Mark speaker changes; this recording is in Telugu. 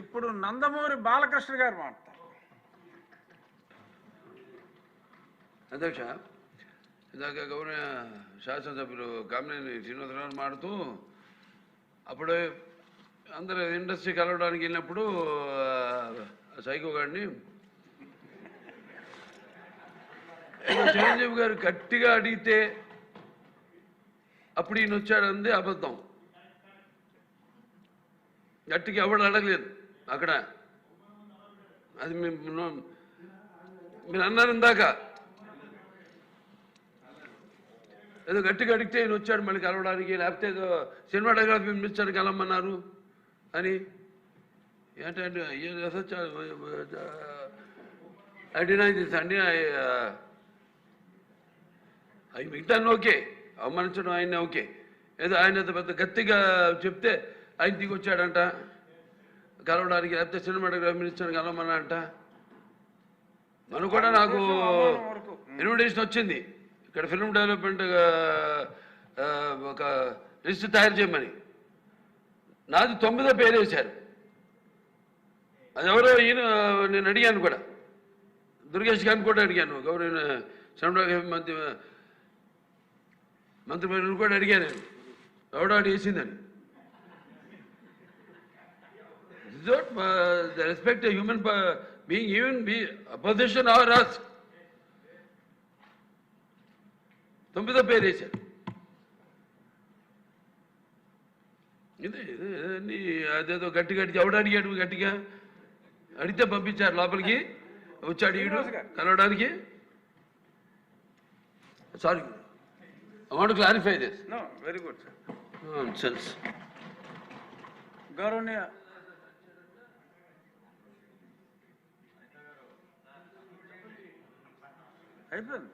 Speaker 1: ఇప్పుడు నందమూరి బాలకృష్ణ గారు మాట్లాడతారు.
Speaker 2: అధ్యక్ష, ఇందాక గౌరవ శాసనసభ్యులు కామినేని శ్రీనివాసరావు మాడుతూ అప్పుడు అందరూ ఇండస్ట్రీ కలవడానికి వెళ్ళినప్పుడు సైకో గారిని చిరంజీవి గారు గట్టిగా అడిగితే అప్పుడు ఈయన వచ్చాడంది అబద్ధం. గట్టిగా ఎవడు అడగలేదు అక్కడ. అది మీరు అన్నారు ఇందాక, ఏదో గట్టిగా అడిగితే ఈయన వచ్చాడు మళ్ళీ కలవడానికి, లేకపోతే ఏదో సినిమాటోగ్రఫీ మినిస్టర్ కలవమన్నారు అని. ఏంటంటే ఐ డినై దిస్ అండి. అవి మిగతాన్ని ఓకే, అవమానించడం ఆయన ఓకే. ఏదో ఆయన పెద్ద గట్టిగా చెప్తే ఆయన దిగి వచ్చాడంట కలవడానికి, లేకపోతే సినిమాటోగ్రఫీ మినిస్టర్ కలవమన్నాడంట. మనం కూడా నాకు ఇన్విటేషన్ వచ్చింది ఇక్కడ ఫిల్మ్ డెవలప్మెంట్ ఒక లిస్ట్ తయారు చేయమని. నాది 9వ పేరు వేశారు. అది ఎవరో ఈయన నేను అడిగాను కూడా, దుర్గేష్ గారిని కూడా అడిగాను, గౌరవ సినిమాటోగ్రఫీ మంత్రి కూడా అడిగాను నేను, ఎవడో వేసిందని. The respect a human being, even be opposition or us. 9వ పేరు వేశారు. ఇది అదేదో గట్టిగా ఎవడు అడిగాడు, గట్టిగా అడిగితే పంపించారు లోపలికి. వచ్చాడు ఈడు కలవడానికి. Sorry, I want to clarify this.
Speaker 1: No, very good, sir.
Speaker 2: Nonsense.
Speaker 1: గౌరవనీయ అయిపోయింది.